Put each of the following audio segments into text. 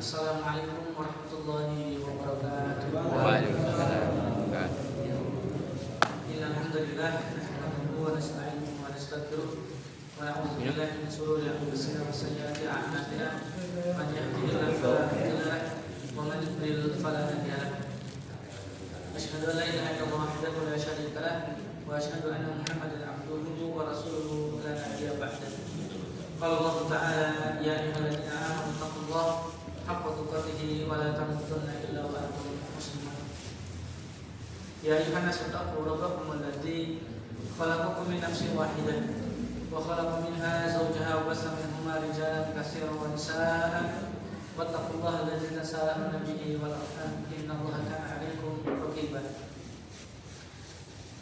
Assalamualaikum warahmatullahi wabarakatuh. Waalaikumsalam. Alhamdulillah, nahmaduhu wa nasta'inuhu wa nastaghfiruh wa na'udzu billahi min shururi anfusina wa sayyiati a'malina. Man yahdihillahu fala mudilla lahu wa man yudlil fala hadiya lahu. Asyhadu an la ilaha illallah wahdahu la syarika lahu wa asyhadu anna Muhammadan abduhu wa rasuluhu la nabiyya ba'dahu. Qala Allah ta'ala ya ayyuhalladzina amanu taqullaha haqqa tuqatih wa la tamutunna illa wa antum muslimun. Ya ayyuhan nasu taqu rabbakum alladzi khalaqakum min nafsin wahidah wa khalaqa minha zawjaha wa bassa minhuma rijalan katsiran wa nisaa wattaqullaha alladzi tasaaluna bihi wal arham innallaha kana 'alaykum raqiba.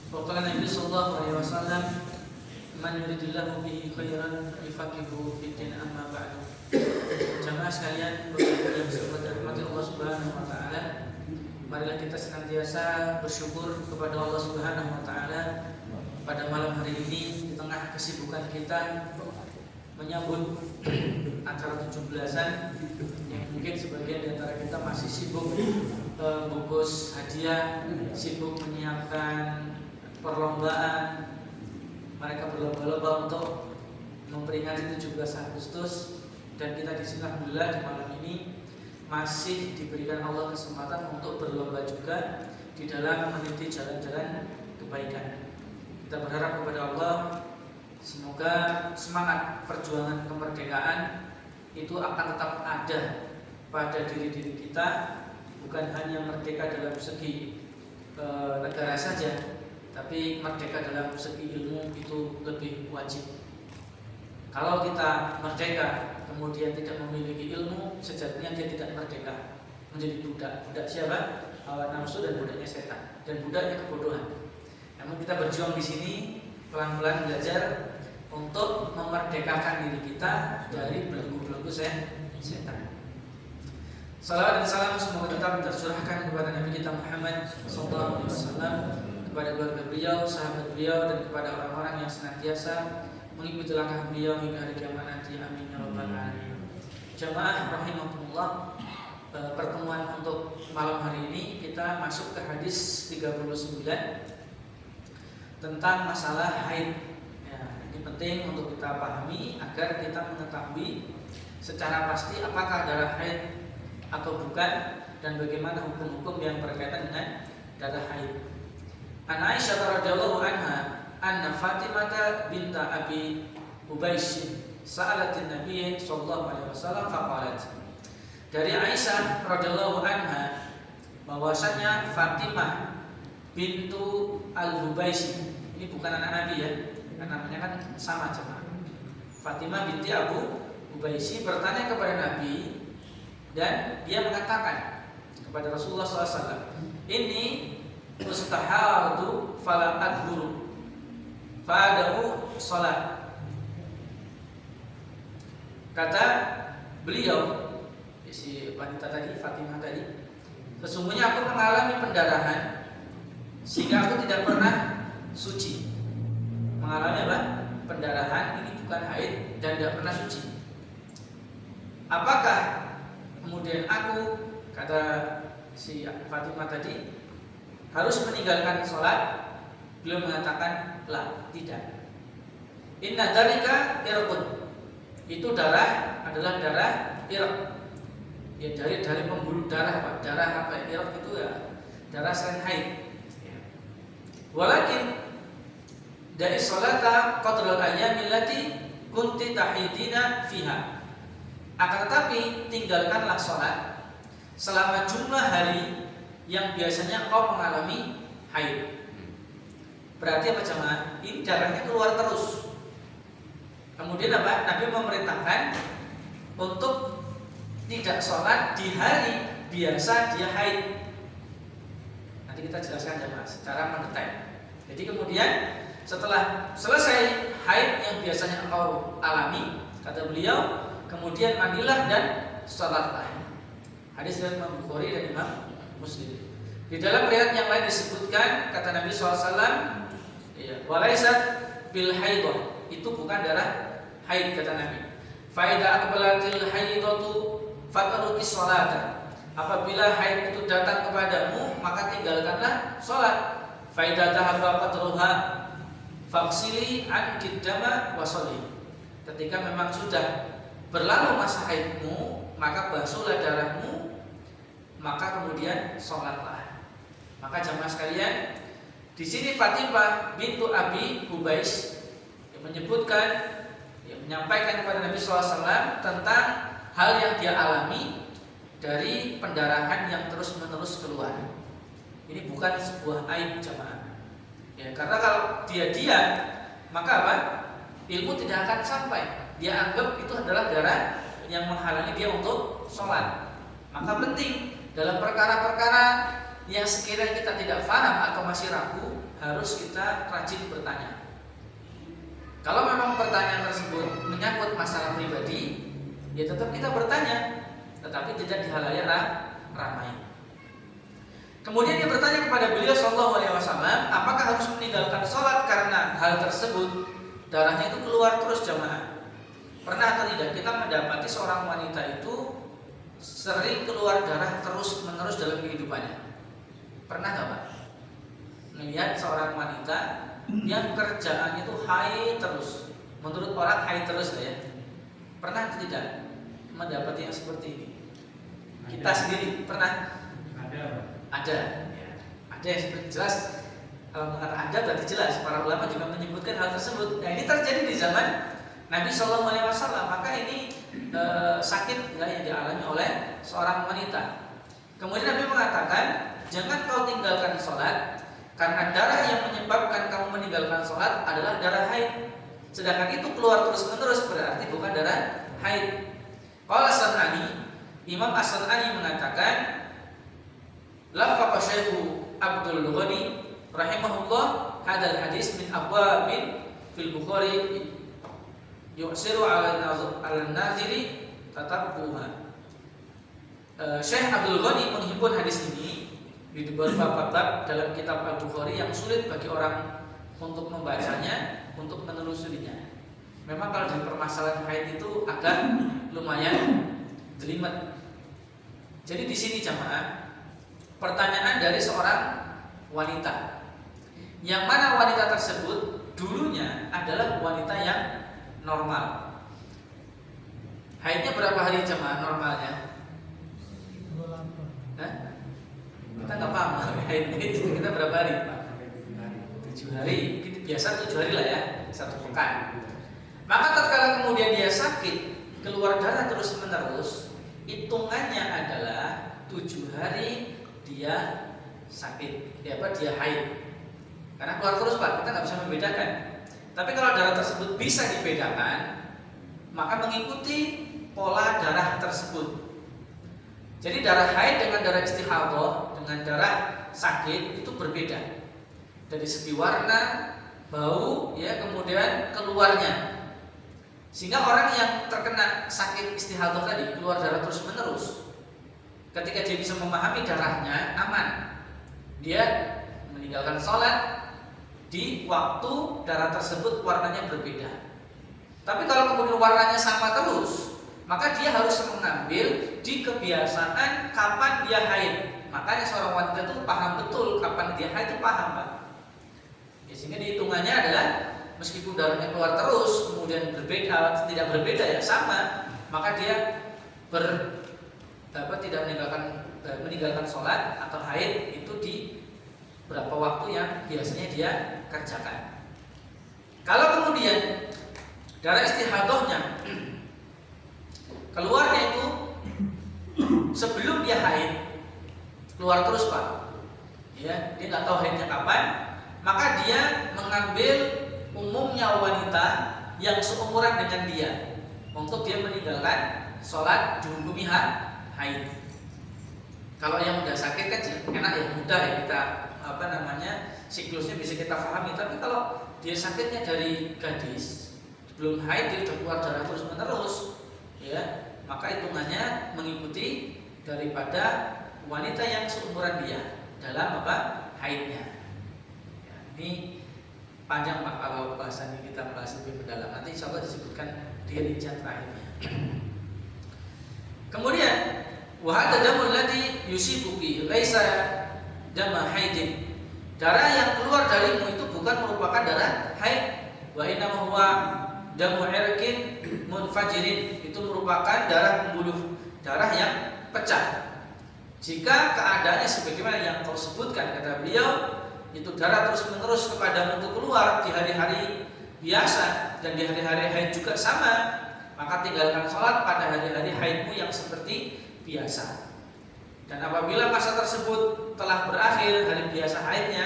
Wa qala Nabi sallallahu alaihi wasallam man yuridillahu bihi khairan yufaqihuhu fid din amma ba'du. Jamaah sekalian, yang dirahmati Allah Subhanahu wa taala, marilah kita senantiasa bersyukur kepada Allah Subhanahu wa taala pada malam hari ini di tengah kesibukan kita menyambut acara 17-an yang mungkin sebagian di antara kita masih sibuk bungkus hadiah, sibuk menyiapkan perlombaan. Mereka berlomba-lomba untuk memperingati 17 Agustus dan kita di sini alhamdulillah di malam ini masih diberikan Allah kesempatan untuk berlomba juga di dalam meniti jalan-jalan kebaikan. Kita berharap kepada Allah semoga semangat perjuangan kemerdekaan itu akan tetap ada pada diri-diri kita, bukan hanya merdeka dalam segi negara saja, tapi merdeka dalam segi ilmu itu lebih wajib. Kalau kita merdeka kemudian tidak memiliki ilmu, sejatinya dia tidak merdeka, menjadi budak. Budak siapa? Hawa nafsu dan budaknya setan dan budaknya kebodohan. Namun kita berjuang di sini pelan-pelan belajar untuk memerdekakan diri kita dari belenggu-belenggu setan. Salawat dan salam semoga tetap tercurahkan kepada Nabi kita Muhammad sallallahu alaihi wasallam, kepada keluarga beliau, sahabat beliau, dan kepada orang-orang yang senantiasa mengikuti langkah beliau hingga hari kiamat nanti. Amin ya rabbal alamin. Jamaah rahimakumullah, pertemuan untuk malam hari ini kita masuk ke hadis 39 tentang masalah haid. Ya, ini penting untuk kita pahami agar kita mengetahui secara pasti apakah darah haid atau bukan dan bagaimana hukum-hukum yang berkaitan dengan darah haid. An Aisyah radhiyallahu anha anna Fatimah binta Abi Ubaisy sa'alatin Nabi sallallahu alaihi wasallam faqalat. Dari Aisyah radhiyallahu anha bahwasanya Fatimah bintu Al-Hubaisy, ini bukan anak Nabi ya, namanya kan sama jemaah. Fatimah binti Abu Ubaisy bertanya kepada Nabi dan dia mengatakan kepada Rasulullah SAW, ini mustahadu fala adhuru fa'adahu salat. Kata beliau, si wanita tadi, Fatimah tadi, sesungguhnya aku mengalami pendarahan sehingga aku tidak pernah suci. Mengalami apa? Pendarahan, ini bukan haid dan tidak pernah suci. Apakah kemudian aku, kata si Fatimah tadi, harus meninggalkan sholat? Beliau mengatakan, lah, tidak. Inna dzalika irqun. Itu darah adalah darah irq. Ya, dari pembuluh darah, Pak. Darah apa? Irq itu ya darah selain haid. Ya. Walakin dari sholata qadral ayyamil lati kunti tahidina fiha. Akan tetapi tinggalkanlah sholat selama jumlah hari yang biasanya kau mengalami haid. Berarti apa jemaah? Ini darahnya keluar terus. Kemudian apa? Nabi memerintahkan untuk tidak sholat di hari biasa dia haid. Nanti kita jelaskan jemaah secara mendetail. Jadi kemudian setelah selesai haid yang biasanya engkau alami, kata beliau, kemudian mandilah dan sholatlah. Hadis riwayat Imam Bukhari dan Imam Muslim. Di dalam riwayat yang lain disebutkan, kata Nabi SAW, walaisat bil haidah, itu bukan darah haid, kata Nabi. Fa idza aqbalatil haidatu fatarukis sholata. Apabila haid itu datang kepadamu, maka tinggalkanlah sholat. Fa idza dhahaba qadruha faghsili anki dama wa sholli. Ketika memang sudah berlalu masa haidmu, maka basuhlah darahmu, maka kemudian sholatlah. Maka jamaah sekalian, di sini Fatimah bintu Abi Hubais yang menyebutkan, yang menyampaikan kepada Nabi SAW tentang hal yang dia alami dari pendarahan yang terus-menerus keluar. Ini bukan sebuah aib jamaah. Ya, karena kalau dia diam, maka apa? Ilmu tidak akan sampai. Dia anggap itu adalah darah yang menghalangi dia untuk sholat. Maka penting dalam perkara-perkara yang sekiranya kita tidak paham atau masih ragu, harus kita rajin bertanya. Kalau memang pertanyaan tersebut menyangkut masalah pribadi, ya tetap kita bertanya, tetapi tidak di halayak ramai. Kemudian dia bertanya kepada beliau sallallahu alaihi wasallam, apakah harus meninggalkan sholat karena hal tersebut? Darahnya itu keluar terus jamaah. Pernah atau tidak kita mendapati seorang wanita itu sering keluar darah terus menerus dalam kehidupannya? Pernah nggak Pak? Melihat seorang wanita yang kerjaannya itu haid terus, menurut orang haid terus ya. Pernah atau tidak mendapati yang seperti ini? Kita sendiri pernah? Ada. Ya. Ada yang seperti jelas. Kalau mengatakan ada berarti jelas. Para ulama juga menyebutkan hal tersebut. Nah ini terjadi di zaman Nabi Shallallahu Alaihi Wasallam. Maka ini sakit ya, yang dialami oleh seorang wanita. Kemudian Nabi mengatakan, jangan kau tinggalkan sholat karena darah yang menyebabkan kamu meninggalkan sholat adalah darah haid. Sedangkan itu keluar terus menerus berarti bukan darah haid. Qala As-San'ani, Imam As-San'ani mengatakan, lafaqa Syekhu Abdul Ghani rahimahullah hadal hadis min abwabin fil Bukhari yu'siru ala naziri tatabbuha. Syekh Abdul Ghani menghimpun hadis ini di beberapa bab dalam kitab Al-Bukhari yang sulit bagi orang untuk membacanya, untuk menelusurinya. Memang kalau di permasalahan haid itu agak lumayan jelimet. Jadi di sini jamaah, pertanyaan dari seorang wanita, yang mana wanita tersebut dulunya adalah wanita yang normal. Haidnya berapa hari jamaah normalnya? Kita nggak paham haid kita berapa hari Pak? 7 hari, biasa 7 hari lah ya, 1 pekan. Maka tatkala kemudian dia sakit, keluar darah terus menerus, hitungannya adalah 7 hari dia sakit, dia haid. Karena keluar terus Pak, kita nggak bisa membedakan. Tapi kalau darah tersebut bisa dibedakan, maka mengikuti pola darah tersebut. Jadi darah haid dengan darah istihadhah, dengan darah sakit itu berbeda. Dari segi warna, bau, ya kemudian keluarnya. Sehingga orang yang terkena sakit istihadhah tadi keluar darah terus menerus, ketika dia bisa memahami darahnya aman, dia meninggalkan sholat di waktu darah tersebut warnanya berbeda. Tapi kalau kemudian warnanya sama terus, maka dia harus mengambil di kebiasaan kapan dia haid. Makanya seorang wanita itu paham betul kapan dia haid, itu paham Pak. Ya, sehingga dihitungannya adalah meskipun darahnya keluar terus, kemudian berbeda, tidak berbeda ya sama, maka dia tidak meninggalkan sholat atau haid itu di berapa waktu yang biasanya dia kerjakan. Kalau kemudian darah istihadhahnya keluarnya itu sebelum dia haid, keluar terus Pak, ya dia nggak tahu haidnya kapan, maka dia mengambil umumnya wanita yang seumuran dengan dia untuk dia meninggalkan sholat dihukumi haid. Kalau yang udah sakit kan enak ya, mudah ya kita siklusnya bisa kita pahami. Tapi kalau dia sakitnya dari gadis belum haid, dia sudah keluar darah terus menerus, ya maka hitungannya mengikuti daripada wanita yang seumuran dia dalam haidnya. Ya, ini panjang Pak kalau bahasannya kita bahas lebih mendalam. Nanti insya Allah disebutkan di rincian terakhirnya. Kemudian wa hadza damul ladzi yusibuki laisa dama haidin. Darah yang keluar darimu itu bukan merupakan darah haid. Wa inna huwa damu irqin munfajirin. Itu merupakan darah pembuluh, darah yang pecah. Jika keadaannya sebagaimana yang kau sebutkan, kata beliau, itu darah terus-menerus kepadamu itu keluar di hari-hari biasa dan di hari-hari haid juga sama, maka tinggalkan sholat pada hari-hari haidmu yang seperti biasa. Dan apabila masa tersebut telah berakhir, hari biasa haidnya,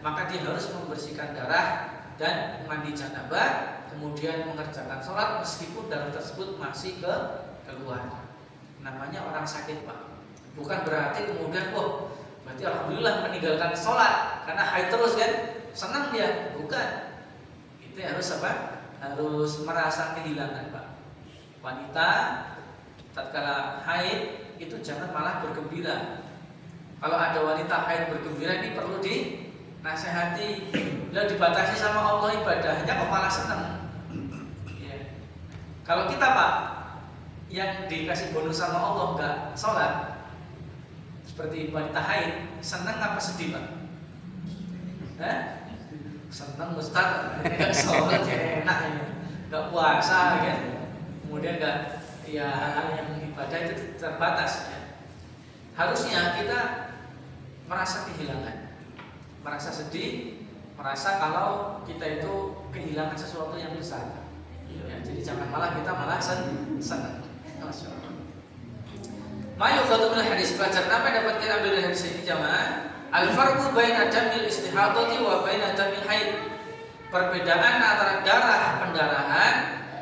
maka dia harus membersihkan darah dan mandi janabah, kemudian mengerjakan sholat meskipun darah tersebut masih keluar. Namanya orang sakit, Pak. Bukan berarti kemudian berarti alhamdulillah meninggalkan sholat karena haid terus kan, senang dia. Bukan. Itu harus apa? Harus merasa kehilangan, Pak. Wanita tatkala haid itu jangan malah bergembira. Kalau ada wanita haid bergembira, ini perlu dinasehati. Bila dibatasi sama Allah ibadahnya kok malah senang. Ya. Kalau kita, Pak, yang dikasih bonus sama Allah enggak sholat, seperti wanita haid, senang apa sedih, Pak? Senang, Ustaz, enggak sholat ya enak ya. Enggak puasa kan. Kemudian enggak, ya hal-hal yang ibadah itu terbatas ya. Harusnya kita merasa kehilangan, merasa sedih, merasa kalau kita itu kehilangan sesuatu yang besar ya, jadi jangan malah kita malah senang. Mayu khatumul hadis, pelajaran apa yang dapat kita ambil dari hadis ini jamaah? Al-farqu baina damil istihadati wa baina damil haid. Perbedaan antara darah pendarahan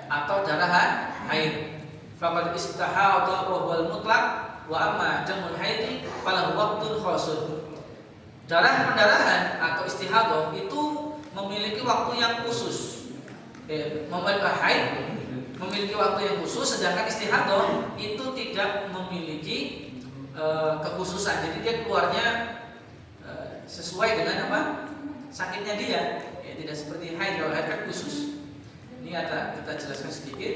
atau darah haid. Faqad istihadha wa huwal mutlaq wa amma damul haid falahu waqtun khasun. Darah pendarahan atau istihadha itu memiliki waktu yang khusus. Memiliki haid memiliki waktu yang khusus, sedangkan istihadha itu tidak memiliki kekhususan. Jadi dia keluarnya sesuai dengan apa? Sakitnya dia. Ya, tidak seperti haid. Kalau haid kan khusus. Ini ada kita jelaskan sedikit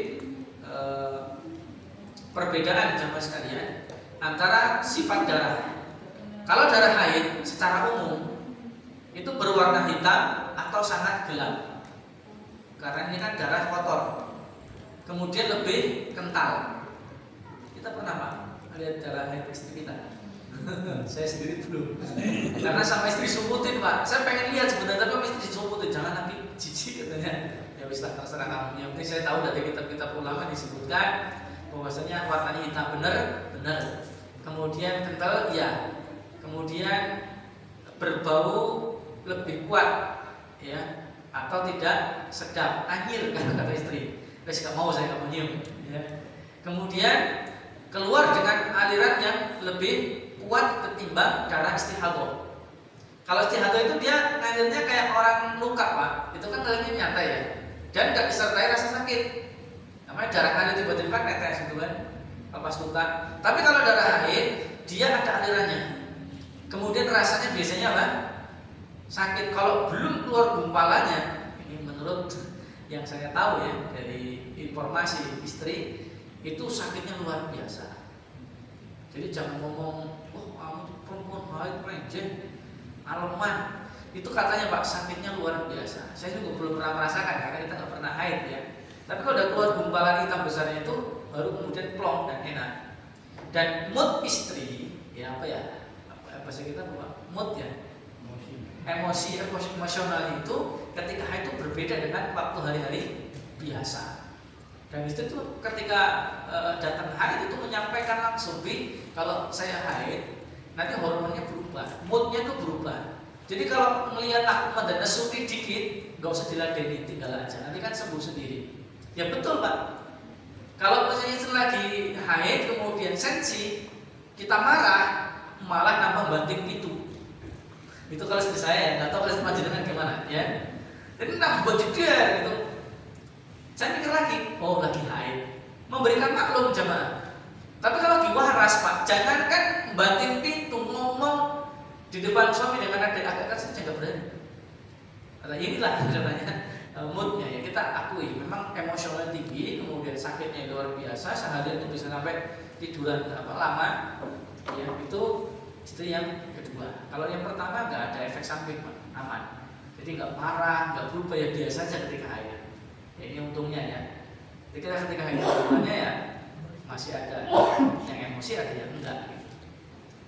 perbedaan jamaah sekalian antara sifat darah. Kalau darah haid secara umum itu berwarna hitam atau sangat gelap. Karena ini kan darah kotor. Kemudian lebih kental. Kita pernah, Pak, lihat darah haid istri kita? Saya sendiri belum. Karena sama istri sumutin, Pak. Saya pengen lihat sebenarnya, tapi istri sumutin, jangan nanti jijik katanya. Ya wis lah, terserah kamu. Yang penting saya tahu dari kitab-kitab ulama disebutkan bahwasanya warnanya hitam benar. Kemudian kental, ya. Kemudian berbau lebih kuat, ya. Atau tidak sedap, anyir kata istri. Wes gak mau, saya gak mau nyium ya. Kemudian keluar dengan aliran yang lebih kuat ketimbang darah istihadha. Kalau istihadha itu dia ngalirnya kayak orang luka, Pak. Itu kan ngalirnya nyata ya. Dan gak disertai rasa sakit. Namanya darah ngalir tiba-tiba netes gitu kan, lepas luka. Tapi kalau darah haid dia ada alirannya. Kemudian rasanya biasanya apa? Sakit. Kalau belum keluar gumpalannya, ini menurut yang saya tahu ya dari informasi istri, itu sakitnya luar biasa. Jadi jangan ngomong, kamu tuh perempuan haid renjen, aleman. Itu katanya, Pak, sakitnya luar biasa. Saya juga belum pernah merasakan karena kita nggak pernah haid ya. Tapi kalau udah keluar gumpalan hitam besarnya itu, baru kemudian plong dan enak. Dan mood istri, ya apa ya? Bahasa kita apa? Mood ya. Emosi emosional itu ketika haid itu berbeda dengan waktu hari-hari biasa. Dan itu tuh ketika datang haid itu menyampaikan langsung, kalau saya haid nanti hormonnya berubah, moodnya tuh berubah. Jadi kalau melihat aku ada nesu dikit, nggak usah diladeni, tinggal aja, nanti kan sembuh sendiri. Ya betul, Pak. Kalau misalnya lagi haid kemudian sensi, kita marah, malah nambah banting pintu. Itu kalau istri saya, nggak tahu kalau istri panjenengan gimana ya. Jadi nambah jeder gitu. Saya mikir lagi, lagi haid, memberikan maklum jamaah. Tapi kalau lagi waras, Pak, jangankan banting pintu, ngomong di depan suami dengan agak keras, saya nggak berani. Karena inilah namanya moodnya ya, kita akui memang emosional tinggi, kemudian sakitnya luar biasa, seharian itu bisa sampai tiduran berapa lama, ya itu istri yang kedua. Kalau yang pertama nggak ada efek samping, aman. Jadi nggak parah, nggak berubah, ya biasa aja ketika haid. Ya, ini untungnya ya. Ketika haid keduanya ya masih ada yang emosi, ada yang enggak.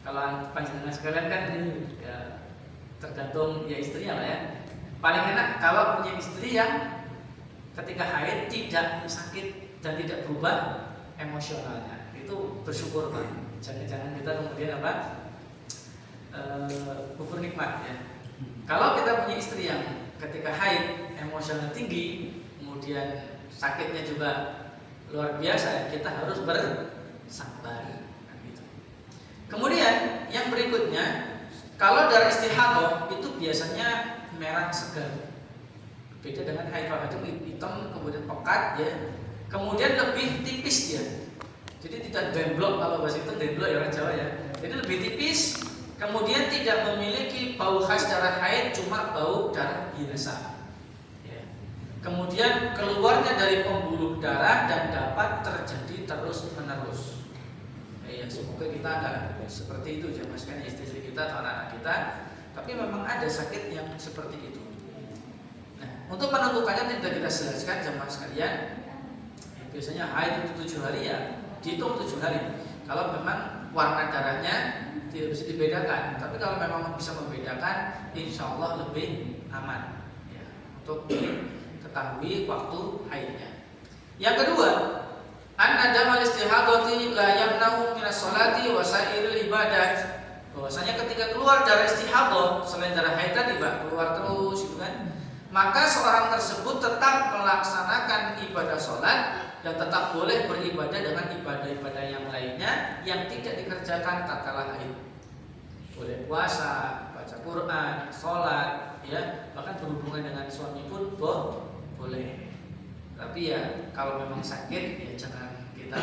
Kalau panjenengan sekalian kan ya tergantung ya istrinya lah ya. Paling enak kalau punya istri yang ketika haid tidak sakit dan tidak berubah emosionalnya, itu bersyukur Pak. Jangan kita kemudian kufur nikmat ya. Kalau kita punya istri yang ketika haid emosional tinggi, kemudian sakitnya juga luar biasa, kita harus bersabar. Gitu. Kemudian yang berikutnya, kalau darah istihadah itu biasanya merah segar. Beda dengan haid, kalau itu hitam kemudian pekat ya. Kemudian lebih tipis dia. Jadi tidak demblok, kalau bahasa itu demblok ya orang Jawa ya. Jadi lebih tipis, kemudian tidak memiliki bau khas darah haid, cuma bau darah biasa. Ya. Kemudian keluarnya dari pembuluh darah dan dapat terjadi terus menerus. Ya, semoga kita nggak seperti itu ya, mas kan istri kita atau anak-anak kita. Tapi memang ada sakit yang seperti itu. Nah, untuk menentukannya tidak kita jelaskan jemaah sekalian. Biasanya haid itu 7 hari ya, dihitung 7 hari. Kalau memang warna darahnya tidak bisa dibedakan, tapi kalau memang bisa membedakan, insya Allah lebih aman ya, untuk diketahui waktu haidnya. Yang kedua, anna damal istihadati la yamna'u minas sholati wa sairil ibadat. Bahwasanya ketika keluar darah istihadah selain darah haid tadi Pak, keluar terus gitu kan, maka seorang tersebut tetap melaksanakan ibadah sholat dan tetap boleh beribadah dengan ibadah-ibadah yang lainnya yang tidak dikerjakan tatkala haid. Boleh puasa, baca Quran, sholat, ya, bahkan berhubungan dengan suami pun boleh. Tapi ya kalau memang sakit ya jangan kita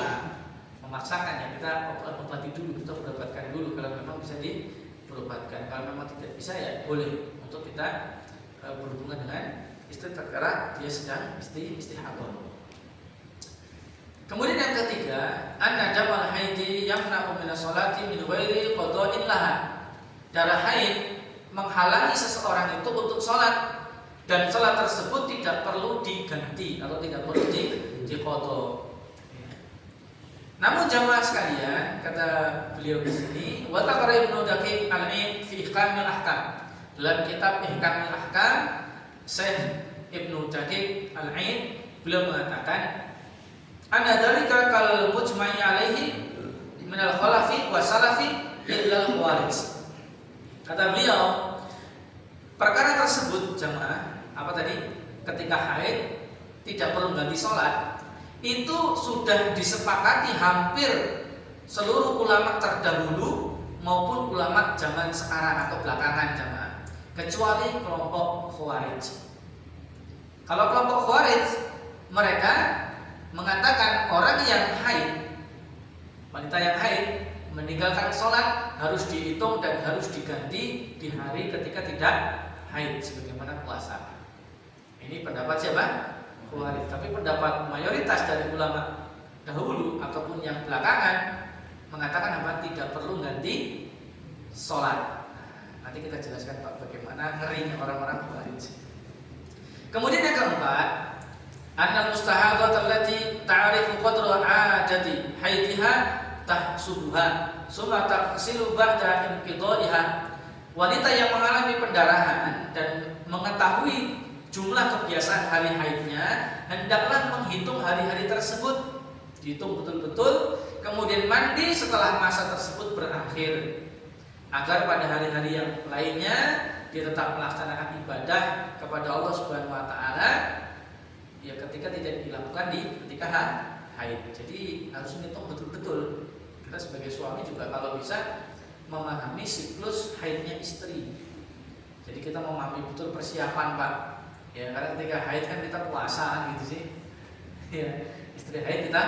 memaksakan ya, kita obati dulu, kita berobatkan dulu kalau memang bisa diberobatkan. Kalau memang tidak bisa ya boleh untuk kita berhubungan dengan istri tatkala dia sedang istihadah. Kemudian yang ketiga, anna damal haidi yamna'u minas sholati min ghairi qada'in laha. Darah haid menghalangi seseorang itu untuk sholat, dan sholat tersebut tidak perlu diganti atau tidak perlu diqadha. Namun jamaah sekalian, kata beliau di sini, wa taqra Ibnu Daqiq al-Aid fi Ihkamil Ahkam. Dalam kitab Ihkamil Ahkam, Syekh Ibnu Daqiq al-Aid beliau mengatakan, anna dzalika kal mujma'i alaihi min al-khalafi wa salafi illa al-khawarij. Kata beliau, perkara tersebut jamaah apa tadi? Ketika haid tidak perlu ganti sholat, itu sudah disepakati hampir seluruh ulama terdahulu maupun ulama zaman sekarang atau belakangan jamaah, kecuali kelompok khawarij. Kalau kelompok khawarij, mereka mengatakan orang yang haid, wanita yang haid meninggalkan sholat harus dihitung dan harus diganti di hari ketika tidak haid sebagaimana puasa. Ini pendapat siapa? Khawarij. Tapi pendapat mayoritas dari ulama dahulu ataupun yang belakangan mengatakan apa? Tidak perlu ganti sholat. Nanti kita jelaskan Pak bagaimana ngerinya orang-orang Khawarij. Kemudian yang keempat, annal mustahadat allati ta'rifu qadra 'adati haidiha tahsubuha summa taqsilu ba'da inqidaiha. Wanita yang mengalami pendarahan dan mengetahui jumlah kebiasaan hari haidnya hendaklah menghitung hari-hari tersebut, dihitung betul-betul, kemudian mandi setelah masa tersebut berakhir, agar pada hari-hari yang lainnya dia tetap melaksanakan ibadah kepada Allah Subhanahu wa taala ya ketika tidak dilakukan ketika haid. Jadi harus menghitung betul-betul. Kita sebagai suami juga kalau bisa memahami siklus haidnya istri. Jadi kita memahami betul persiapan Pak. Ya karena ketika haid kan kita puasa gitu sih. Ya, istri haid kita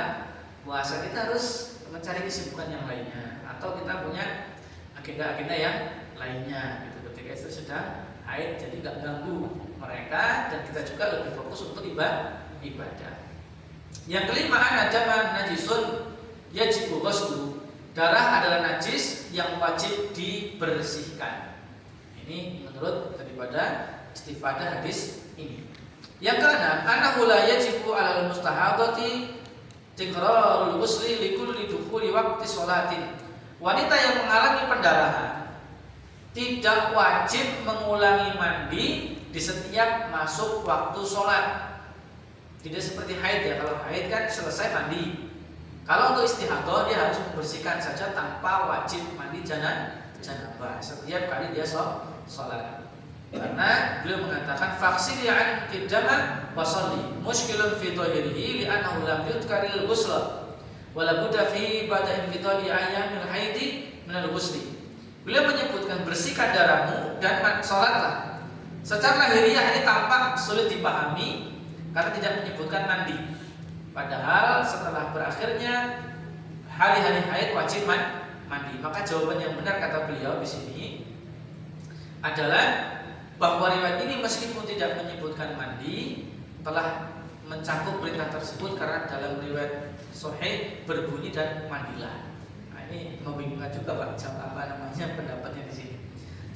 puasa, kita harus mencari kesibukan yang lainnya atau kita punya agenda-agenda yang lainnya gitu ketika istri sedang haid, jadi nggak ganggu mereka dan kita juga lebih fokus untuk ibadah. Yang kelima, adaman najisun yajibu ghusluhu. Darah adalah najis yang wajib dibersihkan. Ini menurut daripada istifadah hadis ini. Yang keenam, annahu la yajibu 'alal mustahadati tikrarul ghusli likulli dukhuli waqti sholatin. Wanita yang mengalami pendarahan tidak wajib mengulangi mandi di setiap masuk waktu sholat. Tidak seperti haid ya, kalau haid kan selesai mandi. Kalau untuk istihadah dia harus membersihkan saja tanpa wajib mandi janabah setiap kali dia sholat. Karena beliau mengatakan faksili an kidama wa shalli mushkilun fi dhahirihi li'annahu lam yudkaril ghusla wala budda fi ba'da inqita'i ayyamil haidi min al-ghusli. Beliau menyebutkan bersihkan darahmu dan sholatlah. Secara lahiriah ini tampak sulit dipahami karena tidak menyebutkan mandi. Padahal setelah berakhirnya hari-hari haid wajib mandi. Maka jawaban yang benar kata beliau di sini adalah bahwa riwayat ini meskipun tidak menyebutkan mandi telah mencakup perintah tersebut karena dalam riwayat sahih berbunyi dan mandilah. Nah, ini membingungkan juga Pak, apa namanya pendapatnya di sini.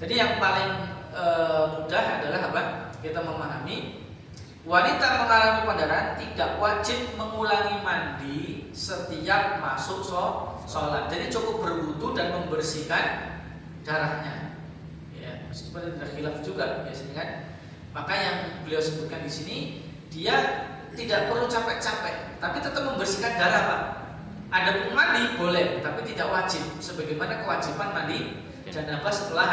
Jadi yang paling mudah adalah apa? Kita memahami wanita mengalami pendarahan tidak wajib mengulangi mandi setiap masuk sholat. Jadi cukup berwudu dan membersihkan darahnya. Ya, meskipun ada khilaf juga biasanya kan. Maka yang beliau sebutkan di sini, dia tidak perlu capek-capek, tapi tetap membersihkan darah Pak. Ada mandi boleh, tapi tidak wajib. Sebagaimana kewajiban mandi janabah setelah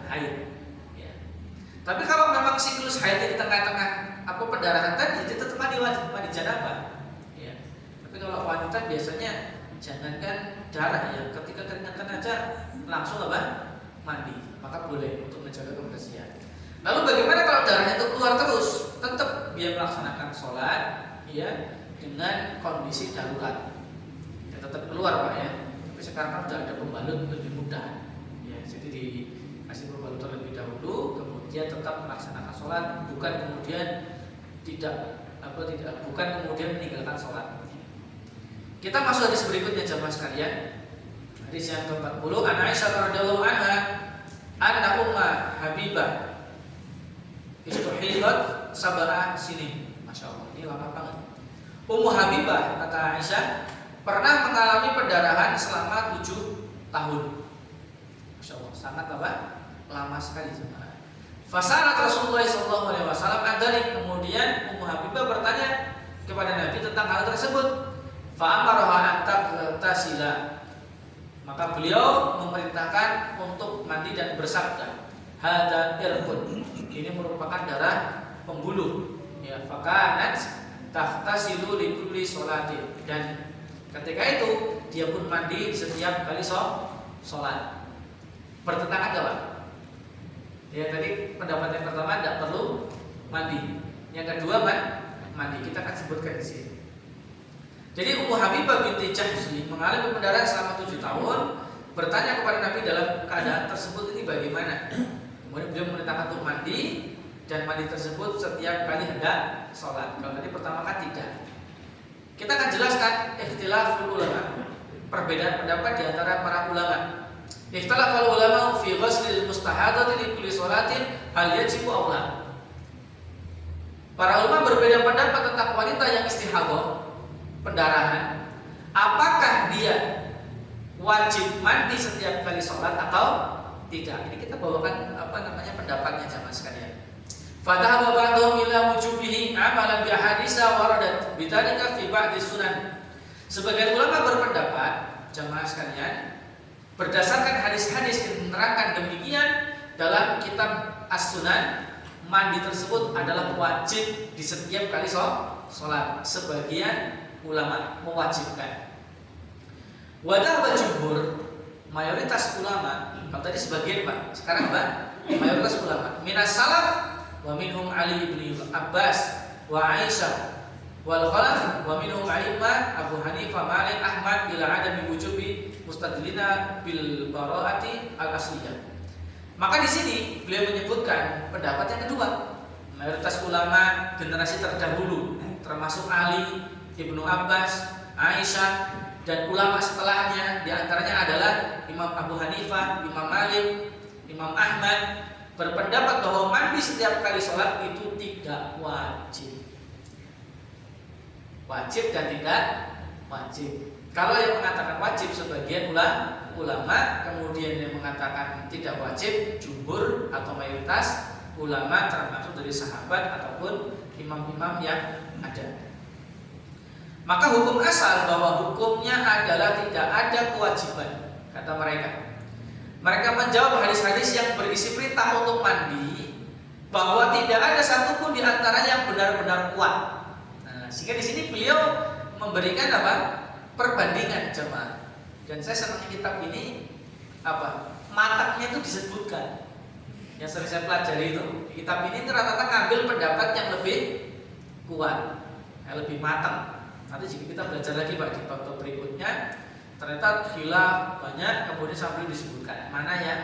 haid. Ya. Tapi kalau memang siklus haid di tengah-tengah pendarahan tadi, dia tetap mandi wajib, mandi janabah. Ya. Tapi kalau wanita biasanya jangankan darah ya, ketika keringatan aja langsung mandi, maka boleh untuk menjaga kebersihan. Lalu bagaimana kalau darahnya itu keluar terus? Tetap dia melaksanakan sholat, ya, dengan kondisi darurat. Ya, tetap keluar Pak ya. Tapi sekarang kan sudah ada pembalut lebih mudah. Ya, jadi dikasih pembalut terlebih dahulu, kemudian tetap melaksanakan sholat, bukan kemudian bukan kemudian meninggalkan sholat. Kita masuk hadis berikutnya jamaah sekalian. Hadis yang ke-40, An Aisyah radhiyallahu anha, anna Umma Habibah istuhidat sab'a sinin. Masya Allah, ini lama banget. Ummu Habibah, kata Aisyah, pernah mengalami pendarahan selama 7 tahun. Masya Allah, sangat lama sekali jemaah. Fasalat Rasulullah SAW adalik. Kemudian Ummu Habibah bertanya kepada Nabi tentang hal tersebut. Fa'amaraha an taghtasila. Maka beliau memerintahkan untuk mandi dan bersabda, hadza irqun. Ini merupakan darah pembuluh. Ya, fakanat taghtasilu li kulli sholatin. Dan ketika itu dia pun mandi setiap kali sholat. Bertentangan enggak Pak? Ya, tadi pendapat yang pertama tidak perlu mandi. Yang kedua mandi. Kita akan sebutkan di sini. Jadi Ummu Habibah binti Jahsy mengalami pendarahan selama 7 tahun, bertanya kepada Nabi dalam keadaan tersebut ini bagaimana. Kemudian beliau memerintahkan untuk mandi, dan mandi tersebut setiap kali hendak sholat. Kalau tadi pertama kan tidak. Kita akan jelaskan ikhtilaful ulama, perbedaan pendapat di antara para ulama. Ikhtilaful ulama fi ghuslil mustahadati li kulli sholatin hal yajibu aw la. Para ulama berbeda pendapat tentang wanita yang istihadah, pendarahan, apakah dia wajib mandi setiap kali sholat atau tidak. Ini kita bawakan pendapatnya jamaah sekalian. Fadhaba ba'dhum ila wujubihi amalan bi ahaditsa waradat bidzalika fi ba'di sunan. Sebagian ulama berpendapat jamaah sekalian berdasarkan hadis-hadis yang menerangkan demikian dalam kitab As-Sunan, mandi tersebut adalah wajib di setiap kali sholat. Sebagian ulama mewajibkan. Wadah jumhur, mayoritas ulama, kalau tadi sebagian Pak, sekarang Pak, mayoritas ulama. Minas salaf wa minhum Ali bin Abbas wa Aisyah wal khalaf wa minhum a'immah Abu Hanifah, Malik, Ahmad ila adami wujubi mustadillina bil bara'ati al asliyah. Maka di sini beliau menyebutkan pendapat yang kedua. Mayoritas ulama generasi terdahulu termasuk Ali, Ibnu Abbas, Aisyah dan ulama setelahnya, diantaranya adalah Imam Abu Hanifah, Imam Malik, Imam Ahmad, berpendapat bahwa mandi setiap kali sholat itu tidak wajib. Wajib dan tidak wajib. Kalau yang mengatakan wajib sebagian ulama, kemudian yang mengatakan tidak wajib jumhur atau mayoritas ulama termasuk dari sahabat ataupun imam-imam yang ada. Maka hukum asal bahwa hukumnya adalah tidak ada kewajiban, kata mereka. Mereka menjawab hadis-hadis yang berisi perintah untuk mandi bahwa tidak ada satupun di antaranya yang benar-benar kuat. Nah, sehingga di sini beliau memberikan apa? Perbandingan jemaah. Dan saya senang kitab ini matanya itu disebutkan. Yang sering saya pelajari itu, kitab ini rata-rata ngambil pendapat yang lebih kuat, yang lebih matang. Nanti jika kita belajar lagi Pak di bab berikutnya, ternyata khilaf banyak, kemudian sambil disebutkan mana yang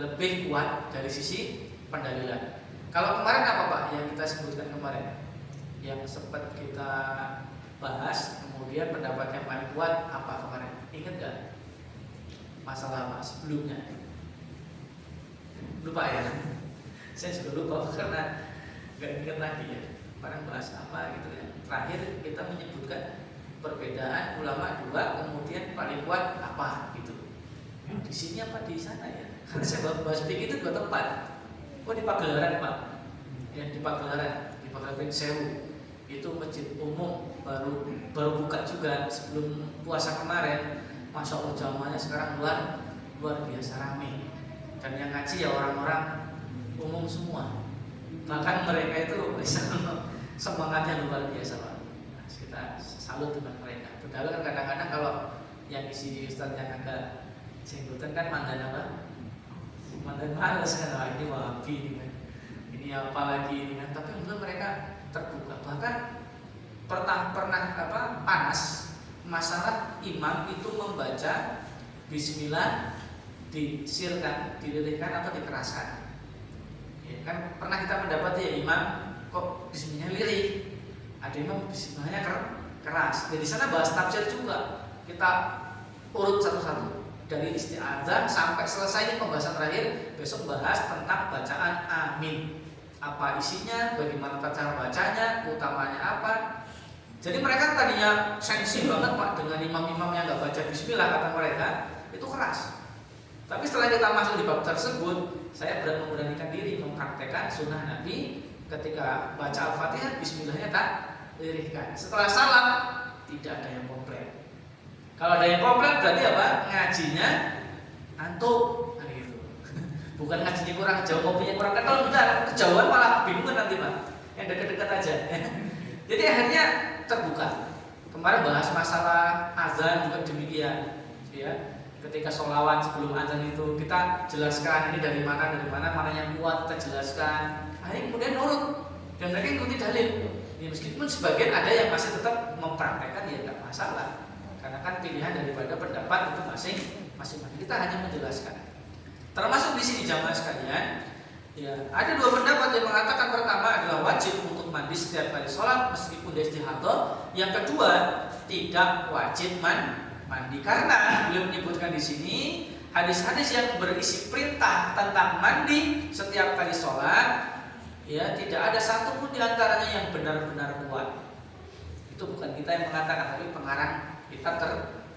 lebih kuat dari sisi pendalilan. Kalau kemarin apa Pak yang kita sebutkan kemarin, yang sempat kita bahas, kemudian pendapat yang paling kuat apa kemarin? Ingat gak? Masalah apa sebelumnya? Lupa ya? Saya juga lupa karena gak ingat lagi ya. Kemarin bahas apa gitu ya. Terakhir kita menyebutkan perbedaan ulama dua, kemudian paling kuat apa gitu. Di sini apa di sana ya? Karena saya bahas fikih itu dua tempat. Oh di Pagelaran Pak. Ya di Pagelaran Sewu. Itu masjid umum baru buka juga sebelum puasa kemarin. Masya Allah jamaahnya sekarang luar biasa ramai. Dan yang ngaji ya orang-orang umum semua. Bahkan mereka itu semangatnya luar biasa Pak. Nah, kita salut dengan mereka. Padahal kan kadang-kadang kalau yang isi ustadz yang agak jenggotan kan mandan apa? Mandan males kan, wah ini wahabi ini kan. Ini apa lagi ini kan. Tapi alhamdulillah mereka terbuka. Bahkan pernah panas masalah imam itu membaca bismillah disirkan, dilirihkan atau dikeraskan. Ya, kan pernah kita mendapati ya imam kok bismillahnya lirih, ada imam bismillahnya keras. Jadi sana bahas tafsir juga, kita urut satu-satu dari isti'adzah sampai selesai ini pembahasan terakhir. Besok bahas tentang bacaan amin, apa isinya, bagaimana cara bacanya, utamanya apa. Jadi mereka tadinya sensi banget Pak dengan imam-imam yang nggak baca bismillah, kata mereka itu keras. Tapi setelah kita masuk di bab tersebut, saya memberanikan diri mempraktekkan sunnah Nabi ketika baca Al-Fatihah, bismillahnya tak lirihkan. Setelah salam, tidak ada yang komplain. Kalau ada yang komplain berarti apa? Ngajinya ngantuk, kan gitu. Bukan ngajinya kurang jauh, kopinya kurang kental, bentar, kejauhan malah bingung nanti Pak. Yang dekat-dekat aja. Jadi akhirnya terbuka. Kemarin bahas masalah azan juga demikian, ya. Ketika sholawat sebelum azan itu kita jelaskan ini dari mana mana yang kuat kita jelaskan. Akhirnya kemudian nurut dan mereka ikuti dalil. Ya, meskipun sebagian ada yang masih tetap mempraktekkan, ya tidak masalah. Karena kan pilihan daripada pendapat itu masing-masing. Kita hanya menjelaskan. Termasuk di sini jamaah sekalian, ya ada dua pendapat yang mengatakan pertama adalah wajib untuk mandi setiap kali sholat meskipun dia istihadah. Yang kedua tidak wajib mandi karena beliau menyebutkan di sini hadis-hadis yang berisi perintah tentang mandi setiap kali sholat, ya tidak ada satupun di antaranya yang benar-benar kuat. Itu bukan kita yang mengatakan, tapi pengarang kitab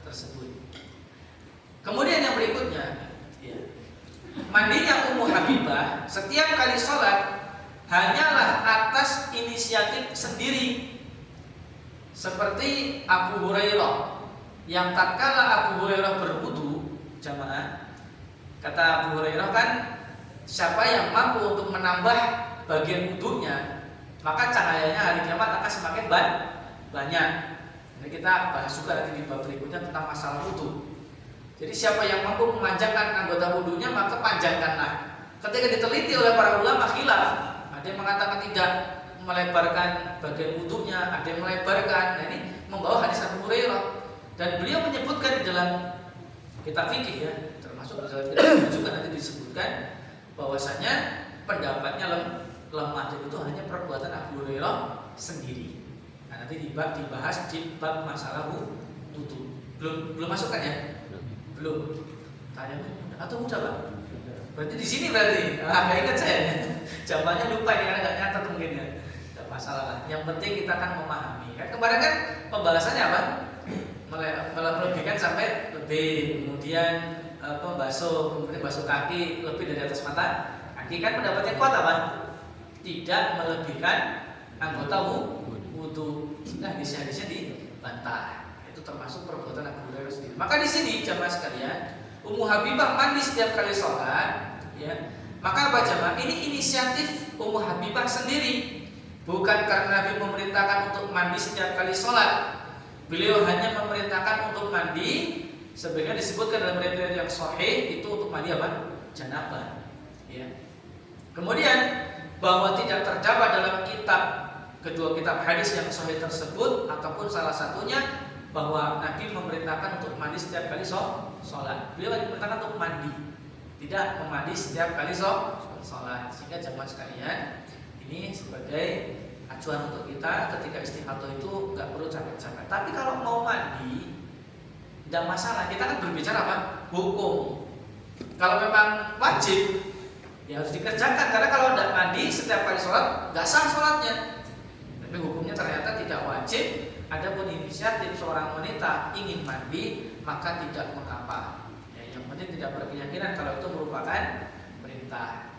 tersebut. Kemudian yang berikutnya, ya, mandinya Ummu Habibah setiap kali sholat hanyalah atas inisiatif sendiri, seperti Abu Hurairah yang tatkala Abu Hurairah berwudu, jamaah, kata Abu Hurairah kan, siapa yang mampu untuk menambah bagian wudunya, maka cahayanya hari kiamat akan semakin banyak. Ini kita bahas juga nanti di bab berikutnya tentang masalah wudu. Jadi siapa yang mampu memanjangkan anggota wudunya, maka panjangkanlah. Ketika diteliti oleh para ulama khilaf, ada yang mengatakan tidak melebarkan bagian wudunya, ada yang melebarkan. Nah, ini membawa hadis Abu Hurairah. Dan beliau menyebutkan di dalam kitab fikih, ya, termasuk di dalam kitab juga nanti disebutkan bahwasanya pendapatnya lemah, jadi itu hanya perbuatan Abu Hurairah sendiri. Nah, nanti dibahas di bab masalah wudu. Belum masuk kan ya? Belum. Tanya atau udah Pak? Berarti di sini berarti. Nggak ingat saya. Jawabannya lupa ini karena nggak nyatet mungkin ya. Nggak masalah lah. Yang penting kita kan memahami. Kan kemarin kan pembahasannya apa? Melebihkan sampai lebih, kemudian kemudian basuh kaki lebih dari atas mata kaki. Kan pendapatnya kuat apa? Tidak melebihkan anggota wudu. Nah, hadisnya dibantah. Itu termasuk perbuatan Abu Hurairah sendiri. Maka di sini jamaah sekalian, Ummu Habibah mandi setiap kali sholat, ya. Maka apa jamaah? Ini inisiatif Ummu Habibah sendiri, bukan karena Nabi memerintahkan untuk mandi setiap kali sholat. Beliau hanya memerintahkan untuk mandi, sebenarnya disebutkan dalam riwayat yang sahih itu untuk mandi apa? Janabah. Ya. Kemudian bahwa tidak terdapat dalam kedua kitab hadis yang sahih tersebut ataupun salah satunya bahwa Nabi memerintahkan untuk mandi setiap kali sholat. Beliau diperintahkan untuk mandi, tidak memandi setiap kali sholat. Sehingga jamaah sekalian, ini sebagai acuan untuk kita ketika istihadah itu nggak perlu capek-capek. Tapi kalau mau mandi, tidak masalah. Kita kan berbicara apa? Hukum. Kalau memang wajib, ya harus dikerjakan. Karena kalau tidak mandi setiap kali sholat, nggak sah sholatnya. Tapi hukumnya ternyata tidak wajib. Adapun inisiatif seorang wanita ingin mandi, maka tidak mengapa. Ya, yang penting tidak berkeyakinan kalau itu merupakan perintah.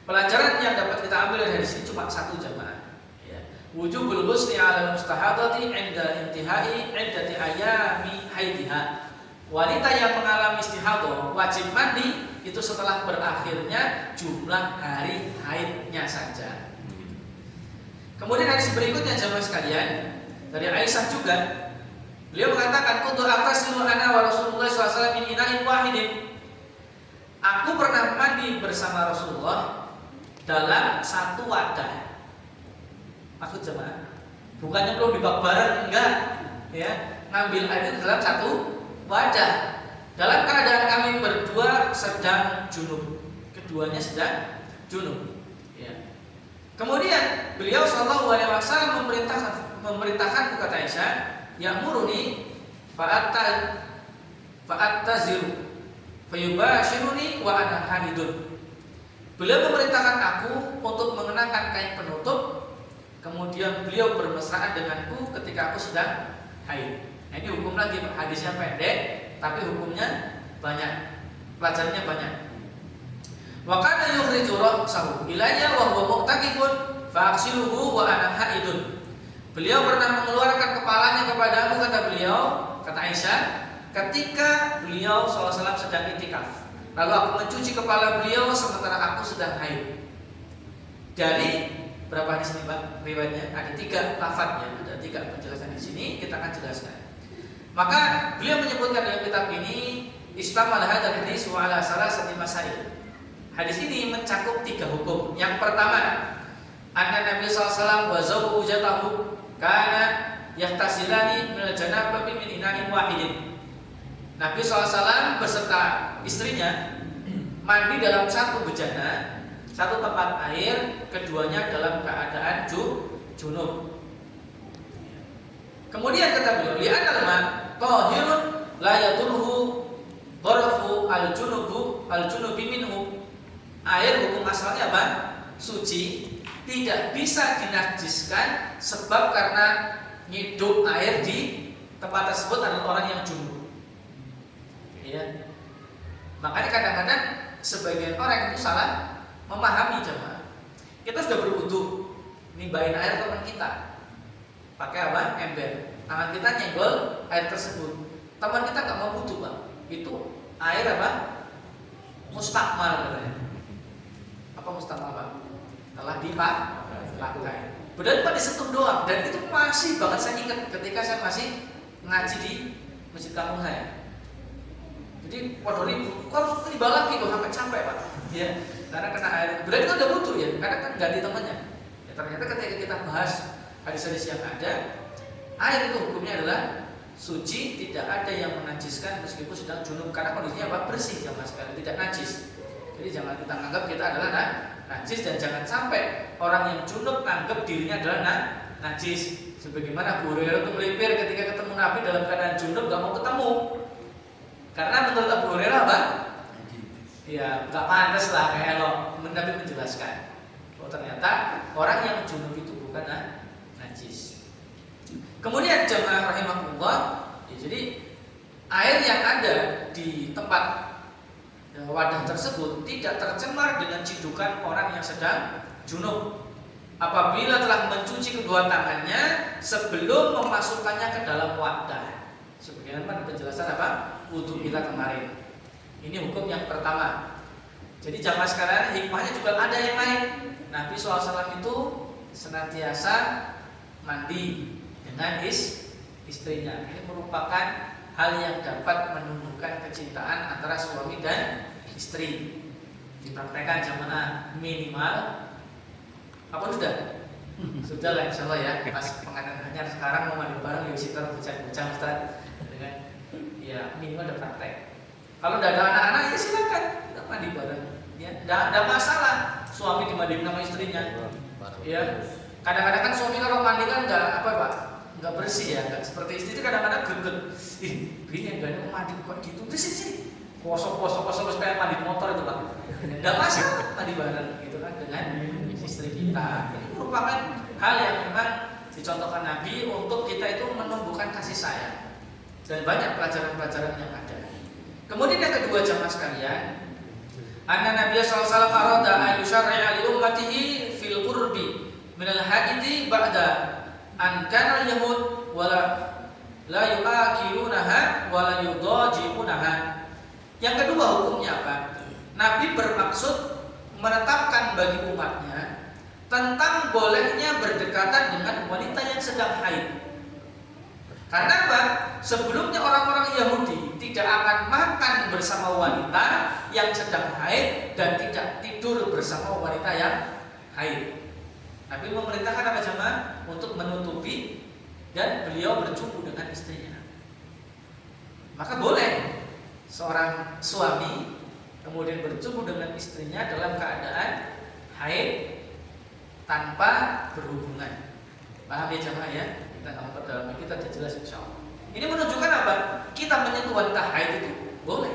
Pelajaran yang dapat kita ambil dari hadis ini cuma satu jamaah. Ya. Wujubul ghusli 'ala mustahadati 'inda intihai 'iddati ayami haidiha. Wanita yang mengalami istihadah wajib mandi itu setelah berakhirnya jumlah hari haidnya saja. Kemudian hadis berikutnya jamaah sekalian, dari Aisyah juga, beliau mengatakan, "Kuntu aghtasilu ana wa Rasulullah SAW min ina'in wahidin." Aku pernah mandi bersama Rasulullah dalam satu wadah. Maksud jemaah, bukannya perlu dibak bareng, enggak, ya, ngambil air itu dalam satu wadah. Dalam keadaan kami berdua sedang junub, keduanya sedang junub. Ya. Kemudian beliau Shallallahu Alaihi Wasallam memerintahkan kata Aisyah, yang muruni fa'attaziru fayubashiruni wa ana hamidun. Beliau memerintahkan aku untuk mengenakan kain penutup, kemudian beliau bermesraan denganku ketika aku sedang haid. Nah, ini hukum lagi, hadisnya pendek tapi hukumnya banyak, pelajarannya banyak. Wa kana yukhriju ra'sahu ilayya wa huwa mu'taqifun fa'aghsiluhu wa ana haidun. Beliau pernah mengeluarkan kepalanya kepadamu, kata beliau, kata Aisyah, ketika beliau SAW sedang iktikaf. Lalu aku mencuci kepala beliau sementara aku sedang haid. Dari berapa hadis ini Pak? Riwayatnya ada 3 lafadznya, ada 3 penjelasan di sini, kita akan jelaskan. Maka beliau menyebutkan dalam kitab ini, istamal hadzal hadis wa ala salasati masail. Hadis ini mencakup 3 hukum. Yang pertama, anna Nabi SAW wa zawjatahu kana yahtasilani minal janabati min ina'in wahidin. Nabi SAW beserta istrinya mandi dalam satu bejana, satu tempat air, keduanya dalam keadaan junub. Kemudian kata beliau, li'anal ma tahirun la yadurhu dharafu al-junubi minhu. Air hukum asalnya apa? Suci, tidak bisa dinajiskan sebab karena ngidup air di tempat tersebut adalah orang yang junub. Ya. Makanya kadang-kadang sebagian orang itu salah memahami jemaah. Kita sudah berwudu, nimbahin air teman kita, pakai apa? Ember. Tangan kita nyenggol air tersebut. Teman kita nggak mau wudu Pak. Itu air apa? Mustakmal katanya. Apa mustakmal Pak? Telah dipakai. Berarti Pak disentuh doang, dan itu masih banget saya ingat ketika saya masih ngaji di masjid kampung saya. Jadi waduh ribu, kok harus tiba lagi kok sampai capek Pak? Ya, karena kena air. Berarti kan udah butuh ya, karena kan ganti temannya. Ya, ternyata ketika kita bahas hadis-hadis yang ada, air itu hukumnya adalah suci, tidak ada yang menajiskan meskipun sedang junub, karena kondisinya apa? Bersih sama sekali, tidak najis. Jadi jangan kita anggap kita adalah najis, dan jangan sampai orang yang junub anggap dirinya adalah najis, Sebagaimana Abu Hurairah itu melipir ketika ketemu Nabi dalam keadaan junub, gak mau ketemu. Karena menurut Abu Hurairah apa? Ya, gak pantas lah kayak lo. Nabi menjelaskan. Oh ternyata orang yang junub itu bukan najis. Kemudian jamaah rahimahullah, ya, jadi air yang ada di tempat wadah tersebut tidak tercemar dengan cidukan orang yang sedang junub apabila telah mencuci kedua tangannya sebelum memasukkannya ke dalam wadah. Sebagaimana penjelasan apa? Wudu kita kemarin. Ini hukum yang pertama. Jadi jamaah sekalian, hikmahnya juga ada yang lain. Nabi SAW itu senantiasa mandi dengan istrinya. Ini merupakan hal yang dapat menumbuhkan kecintaan antara suami dan istri. Dipraktekkan jamaah minimal apa sudah? Sudah lah insyaallah ya. Pas pengantin hanya sekarang mau mandi bareng ya sekitar bujang-bujang Ustaz dengan ya minimal ada praktek. Kalau tidak ada anak-anak ya silakan kita mandi bareng. Ya, tidak ada masalah suami dimandiin sama istrinya. Ya, kadang-kadang kan suami kalau mandi kan nggak bersih ya, nggak seperti istri itu kadang-kadang greget. Bini enggak mandi kok gitu, bersih sih. Kosong kayak mandi motor itu Pak. Tidak masalah mandi bareng gitu kan dengan istri kita. Ini merupakan hal yang memang dicontohkan Nabi untuk kita itu menumbuhkan kasih sayang. Dan banyak pelajaran-pelajaran yang ada. Kemudian yang kedua jamaah sekalian, anna Nabi sallallahu alaihi wasallam arada an yusyarri'a li ummatihi fil qurbi min al-hadidi ba'da an kana al-yahud wala la yu'akilunaha wala yudajimunaha. Yang kedua hukumnya apa? Nabi bermaksud menetapkan bagi umatnya tentang bolehnya berdekatan dengan wanita yang sedang haid. Karena apa? Sebelumnya orang-orang Yahudi tidak akan makan bersama wanita yang sedang haid dan tidak tidur bersama wanita yang haid. Nabi memerintahkan apa jemaah? Untuk menutupi dan beliau berjumpa dengan istrinya. Maka boleh seorang suami kemudian berjumpa dengan istrinya dalam keadaan haid tanpa berhubungan. Paham ya jemaah ya? Kita akan memperdalam, kita jelas insyaallah. Ini menunjukkan apa? Kita menyentuh wanita haid itu boleh.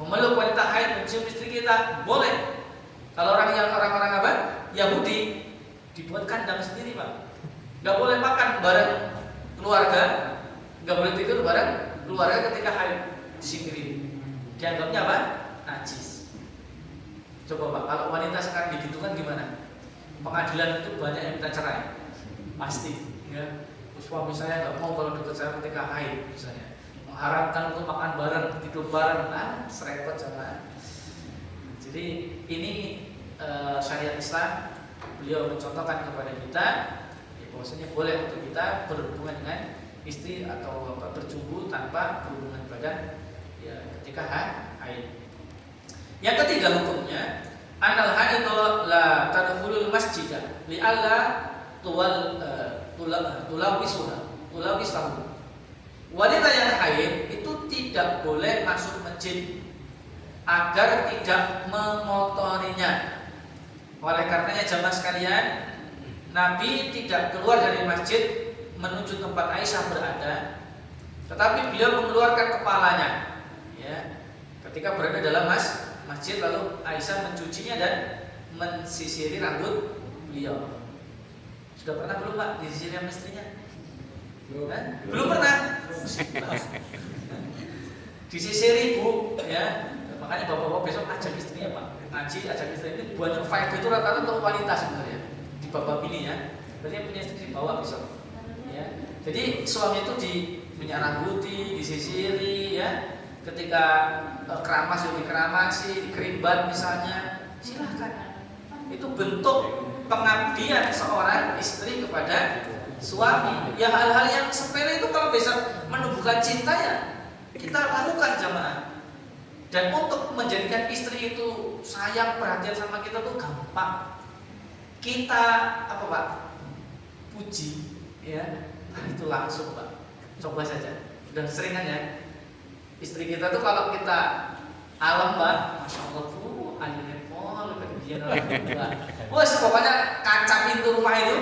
Memeluk wanita haid, mencium istri kita boleh. Kalau orang-orang apa? Yahudi dibuat kandang sendiri Pak. Gak boleh makan bareng keluarga, gak boleh tidur bareng keluarga ketika haid, disingkirin. Dianggapnya apa? Najis. Coba Pak, kalau wanita sekarang digitukan gimana? Pengadilan itu banyak yang minta cerai, pasti. Ya, suami saya nggak mau kalau dekat saya ketika haid, misalnya mengharapkan untuk makan bareng, tidur bareng, serempet sama. Jadi ini syariat Islam, beliau mencontohkan kepada kita, ya, bahwasanya boleh untuk kita berhubungan dengan istri atau berjumpa tanpa berhubungan badan, ya, ketika haid. Yang ketiga hukumnya, anal haidu la tadkhulul masjidah li alla tulawisahu. Wanita yang haid itu tidak boleh masuk masjid agar tidak mengotorinya. Oleh karenanya jamaah sekalian, Nabi tidak keluar dari masjid menuju tempat Aisyah berada, tetapi beliau mengeluarkan kepalanya, ya, ketika berada dalam masjid, lalu Aisyah mencucinya dan mensisiri rambut beliau. Sudah pernah belum Pak disisiri sama istrinya? Belum pernah. Disisiri Bu, ya. Makanya bapak-bapak besok ajak istrinya Pak. Ngaji, ajak istrinya. Ini banyak faedah itu rata-rata untuk wanita sebenarnya di bab ini ya. Berarti punya istri dibawa besok. Ya. Jadi suami itu minyak rambut, disisiri, ya. Ketika keramas dikeramasi, dikerimbat misalnya, silahkan. Itu bentuk pengabdian seorang istri kepada suami. Ya hal-hal yang sepele itu kalau bisa menumbuhkan cinta ya kita lakukan jamaah. Dan untuk menjadikan istri itu sayang perhatian sama kita tuh gampang. Kita apa Pak? Puji, ya. Itu langsung Pak. Coba saja. Dan seringan ya. Istri kita tuh kalau kita alam Pak, masya Allah tuh anjingnya pol, kemudian orang tua. Wah, pokoknya kaca pintu rumah itu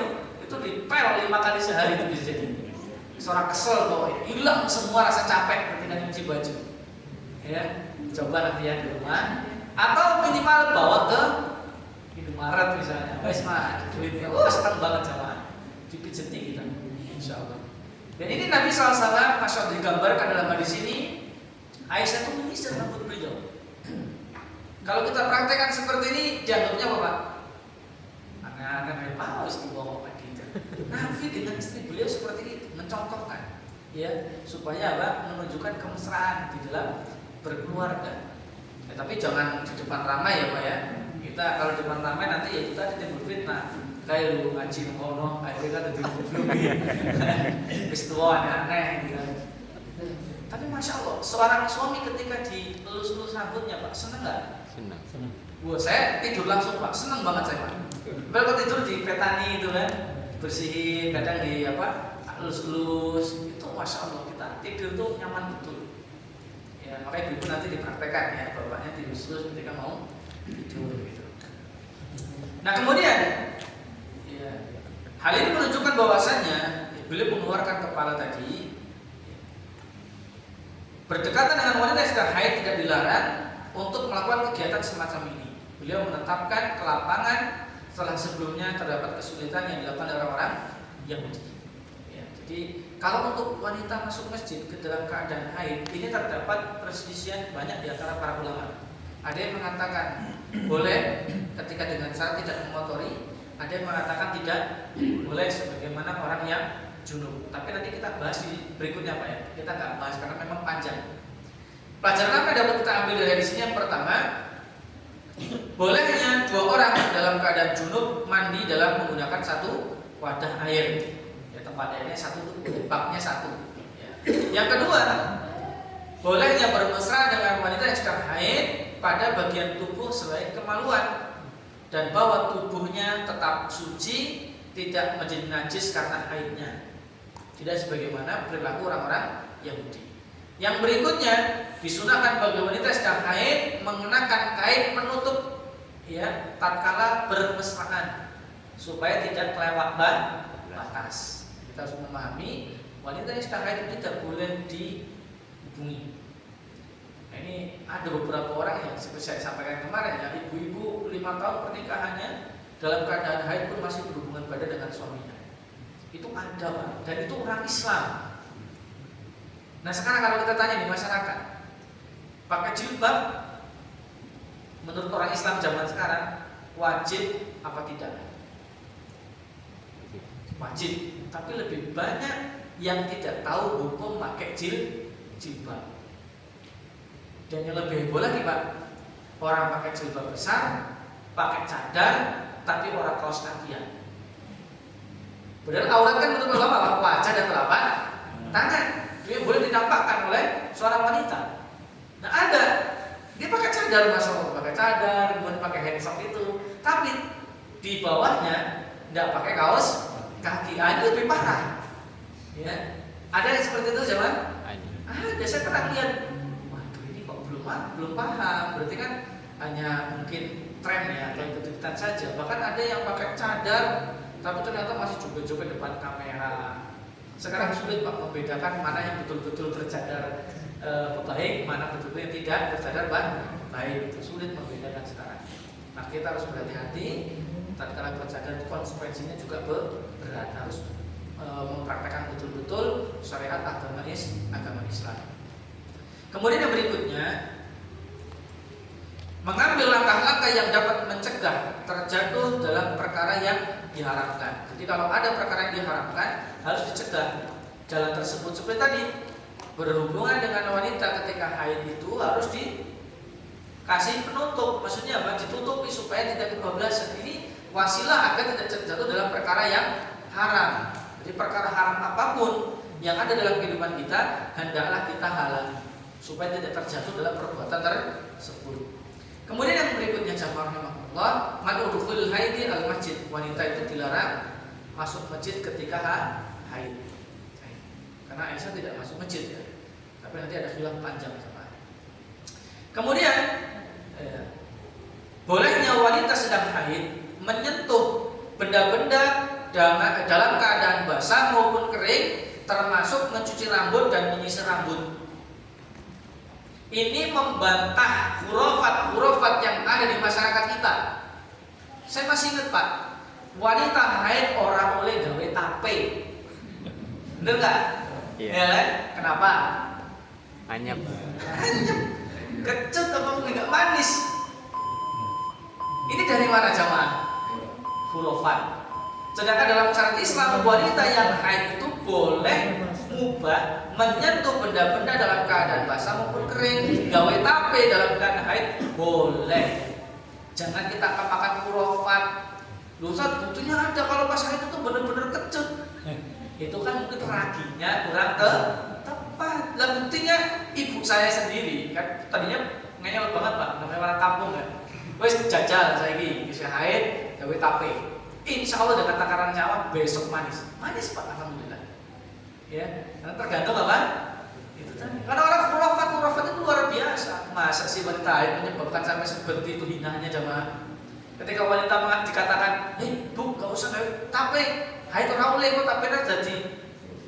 itu dipel 5 kali sehari itu bisa jadi. Seorang kesel bahwa hilang semua rasa capek ketika nyuci baju. Ya, coba nanti ya di rumah atau minimal bawa ke Indomaret misalnya. Wes mah duitnya, senang banget sama dipijeti kita, insya Allah. Dan ini Nabi SAW masya Allah digambarkan dalam hadis ini. Aisyah itu menyisir rambut beliau. Kalau kita praktekkan seperti ini, dianggapnya apa Pak? Aneh-aneh paus dibawa kayak gitu. Nabi dengan istri beliau seperti itu, mencontohkan, ya supaya apa? Menunjukkan kemesraan di dalam berkeluarga. Ya, tapi jangan di depan ramai ya Pak ya. Kita kalau di depan ramai nanti ya kita timbul fitnah. Kayak lu ngaji ngono, akhirnya kan timbul peristiwa aneh gitu. Tapi masya Allah, seorang suami ketika dilus-lus rambutnya Pak, seneng nggak? Seneng. Wah, saya tidur langsung Pak, seneng banget saya Pak. Kalau tidur di petani itu kan, bersihin, kadang di apa, lus-lus, itu masya Allah kita tidur tuh nyaman betul. Ya, makanya ibu nanti dipraktekkan ya, bapaknya dilus-lus ketika mau tidur gitu. Nah kemudian, ya, hal ini menunjukkan bahwasannya beliau mengeluarkan kepala tadi. Berdekatan dengan wanita yang sedang haid tidak dilarang untuk melakukan kegiatan semacam ini. Beliau menetapkan kelapangan setelah sebelumnya terdapat kesulitan yang dilakukan oleh orang Yahudi. Ya, jadi kalau untuk wanita masuk masjid ke dalam keadaan haid, ini terdapat perselisihan banyak di antara para ulama. Ada yang mengatakan boleh ketika dengan syarat tidak mengotori, ada yang mengatakan tidak boleh sebagaimana orang yang junub. Tapi nanti kita bahas di berikutnya Pak ya. Kita nggak bahas karena memang panjang. Pelajaran apa yang dapat kita ambil dari sini? Yang pertama, bolehnya 2 orang dalam keadaan junub mandi dalam menggunakan satu wadah air. Ya, tempat airnya satu, baknya satu. Ya. Yang kedua, bolehnya bermesra dengan wanita yang sedang haid pada bagian tubuh selain kemaluan dan bahwa tubuhnya tetap suci, tidak menjadi najis karena haidnya. Tidak sebagaimana perilaku orang-orang Yahudi. Yang berikutnya, disunahkan bagi wanita yang sedang haid mengenakan kain penutup ya tatkala bermesraan supaya tidak kelewat batas. Kita harus memahami wanita yang sedang haid tidak boleh dihubungi. Nah, ini ada beberapa orang yang seperti saya sampaikan kemarin ya, ibu-ibu 5 tahun pernikahannya dalam keadaan haid pun masih berhubungan badan dengan suaminya. Itu ada Pak, dan itu orang Islam. Nah sekarang kalau kita tanya di masyarakat, pakai jilbab menurut orang Islam zaman sekarang wajib apa tidak? Wajib, tapi lebih banyak yang tidak tahu hukum pakai jilbab. Dan yang lebih heboh lagi Pak, orang pakai jilbab besar, pakai cadar, tapi orang kaos kakian. Padahal aurat kan menurut ulama wajah dan telapak tangan. Dia boleh dinampakkan oleh seorang wanita. Nah ada, dia pakai cadar, masuk pakai cadar, kemudian pakai handsock itu, tapi di bawahnya tidak pakai kaos kaki. Ini lebih parah. Ya, ada yang seperti itu zaman? Ada. Saya pernah lihat. Waduh, ini kok belum paham. Berarti kan hanya mungkin tren ya atau ikut-ikutan saja. Bahkan ada yang pakai cadar, tapi ternyata masih joget-joget depan kamera. Sekarang sulit Pak membedakan mana yang betul-betul bercadar baik, mana betul-betul yang tidak bercadar baik. Itu sulit membedakan sekarang. Nah kita harus berhati-hati. Tatkala bercadar konsekuensinya juga berat. Harus mempraktekkan betul-betul syariat agama Islam. Kemudian yang berikutnya, mengambil langkah-langkah yang dapat mencegah terjatuh dalam perkara yang diharamkan. Jadi kalau ada perkara yang diharamkan harus dicegah jalan tersebut. Seperti tadi, berhubungan dengan wanita ketika haid itu harus dikasih penutup. Maksudnya apa? Ditutupi supaya tidak kebablasan. Ini wasilah agar tidak terjatuh dalam perkara yang haram. Jadi perkara haram apapun yang ada dalam kehidupan kita hendaklah kita halangi supaya tidak terjatuh dalam perbuatan tersebut. Kemudian yang berikutnya jamaah rahimahullah, mad'ul haidi al masjid. Wanita itu dilarang masuk masjid ketika haid. Karena Aisyah tidak masuk masjid ya. Tapi nanti ada khilaf panjang sama. Kemudian bolehnya wanita sedang haid menyentuh benda-benda dalam keadaan basah maupun kering, termasuk mencuci rambut dan menyisir rambut. Ini membantah hurufat yang ada di masyarakat kita. Saya masih ingat Pak, wanita haid orang oleh gawe tape. Bener nggak? Iya. Ya kan? Kenapa? Anyep. Anyep, kecut apa nggak manis. Ini dari mana jamaah? Hurufat. Sedangkan dalam syariat Islam, wanita yang haid itu boleh mubah menyentuh benda-benda dalam keadaan basah maupun kering. Gawe tape dalam keadaan haid boleh. Jangan kita kemakan hurufat. Lu Ustaz, buktinya ada kalau pas haid itu benar-benar kecut. Itu kan mungkin raginya kurang tepat. Lah buktinya ibu saya sendiri kan tadinya ngeyel banget Pak, namanya orang kampung kan. Wes jajal saiki bisa haid gawe tape. Insya Allah dengan takaran Jawa besok manis. Manis Pak, alhamdulillah. Ya, karena tergantung apa? Itu tadi. Karena orang khurafat itu luar biasa. Masa sih wanita haid menyebabkan sampai seperti itu hinanya jamaah. Ketika wanita dikatakan, "Hei, Bu, gak usah gawe tape. Haid ora oleh kok tapenya jadi."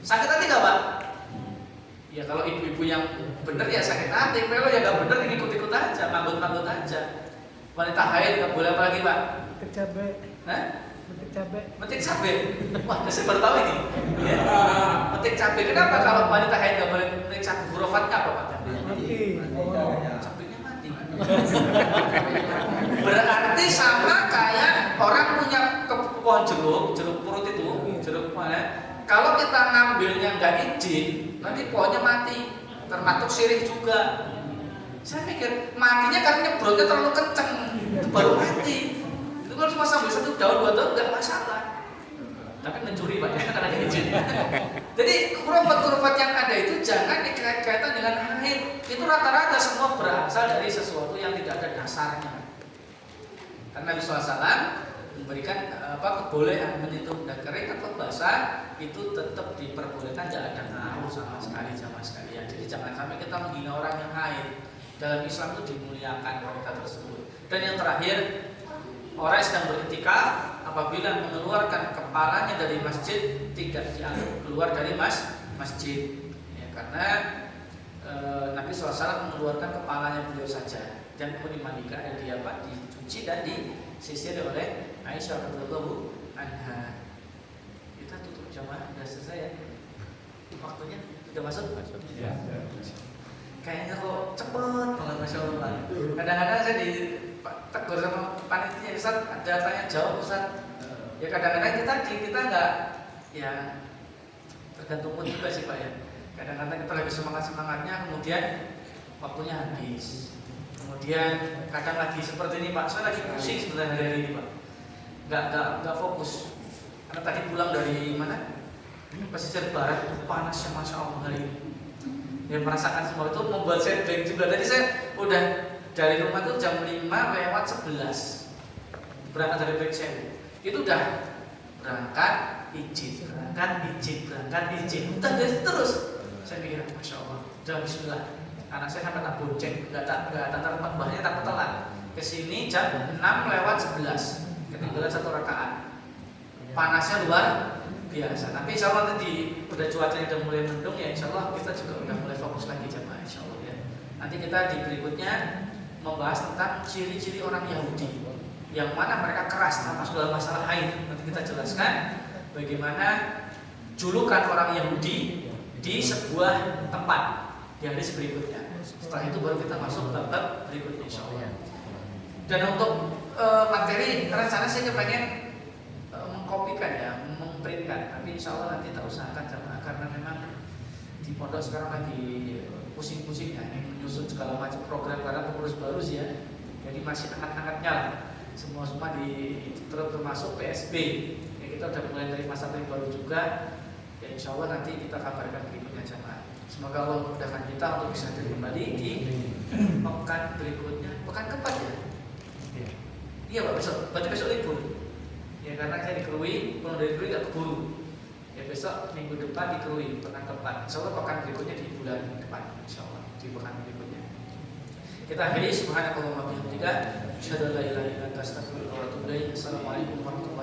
Sakit hati gak Pak? Ya kalau ibu-ibu yang bener ya sakit hati, kalau yang gak bener ikut-ikut aja, manggut-manggut aja. Wanita haid gak boleh apa lagi Pak? Metik cabai. Hah? Metik cabai. Metik cabai. Wah, saya baru tahu ini. Ya. Metik cabai. Kenapa kalau wanita haid gak boleh metik cabai? Hurufatnya apa Pak? Mati. Cabainya mati. Berarti sama kayak orang punya pohon jeruk purut itu, jeruk mana? Kalau kita ngambilnya nggak izin, nanti pohonnya mati, termasuk sirih juga. Saya mikir matinya karena nyebrotnya terlalu kenceng, itu baru mati. Itu kalau cuma sambil 1 daun 2 daun nggak masalah. Tapi mencuri Pak ya, karena nggak izin. Jadi khurafat yang ada itu jangan dikait-kaitan dengan haid. Itu rata-rata semua berasal dari sesuatu yang tidak ada dasarnya. Karena Nabi SAW memberikan kebolehan menyentuh benda kering atau basah itu tetap diperbolehkan, tidak ada ngaruh sama sekali jamaah sekalian. Jadi jangan sampai kita menghina orang yang haid. Dalam Islam itu dimuliakan wanita tersebut. Dan yang terakhir, orang yang sedang beriktikaf apabila mengeluarkan kepalanya dari masjid tidak dianggap keluar dari masjid. Ya, karena Nabi SAW mengeluarkan kepalanya beliau saja dan kemudian dimandikan dan dicuci dan disisir oleh Aisyah radhiyallahu anha. Kita tutup jamaah, sudah selesai ya. Waktunya sudah masuk? Ya. Kayaknya kok cepet banget Masya Allah. Kadang-kadang saya ditegur sama panitia, Ustaz ada tanya jawab Ustaz. Ya kadang-kadang kita nggak, ya tergantung mood juga sih Pak ya. Kadang-kadang kita lagi semangat-semangatnya, kemudian waktunya habis. Kemudian kadang lagi seperti ini Pak, saya lagi pusing sebenarnya hari ini Pak. Nggak fokus. Karena tadi pulang dari mana? Pesisir barat itu panasnya Masya Allah hari ini. Ya merasakan semua itu membuat saya blank juga. Tadi saya udah dari rumah tuh jam 5:11 berangkat dari Beksen. Itu udah berangkat izin, udah dari terus. Saya pikir Masya Allah, udah Bismillah. Anak saya sampai tak bonceng, nggak tak mbahnya tak telat. Kesini jam 6:11, ketinggalan 1 rakaat. Panasnya luar biasa. Tapi insya Allah nanti udah cuacanya udah mulai mendung ya, insya Allah kita juga udah mulai fokus lagi jamaah insya Allah ya. Nanti kita di berikutnya membahas tentang ciri-ciri orang Yahudi yang mana mereka keras dalam masalah haid. Nanti kita jelaskan bagaimana julukan orang Yahudi di sebuah tempat di hadis berikutnya. Setelah itu baru kita masuk bab berikutnya insya Allah. Dan untuk materi rencana saya kepengen mengkopikan ya, memprintkan, tapi insya Allah nanti tak usahakan jamaah karena memang di pondok sekarang lagi pusing-pusing ya, menyusun segala macam program karena pengurus baru sih ya, jadi masih hangat-hangatnya lah semua termasuk PSB ya, kita udah mulai dari masa baru juga ya, insya Allah nanti kita kabarkan berikutnya jamaah. Semoga Allah memudahkan kita untuk bisa kembali di pekan berikutnya, pekan keempat ya. Iya Pak, berarti besok libur. Ya karena saya di Krui, pulang dari Krui gak keburu. Ya besok minggu depan di Krui, pekan keempat. Insya Allah pekan berikutnya di bulan depan. Insya Allah di pekan berikutnya. Kita akhiri subhanakallahumma wa bihamdika asyhadu an la ilaha illa anta astaghfiruka wa atubu ilaik. Assalamualaikum warahmatullahi wabarakatuh.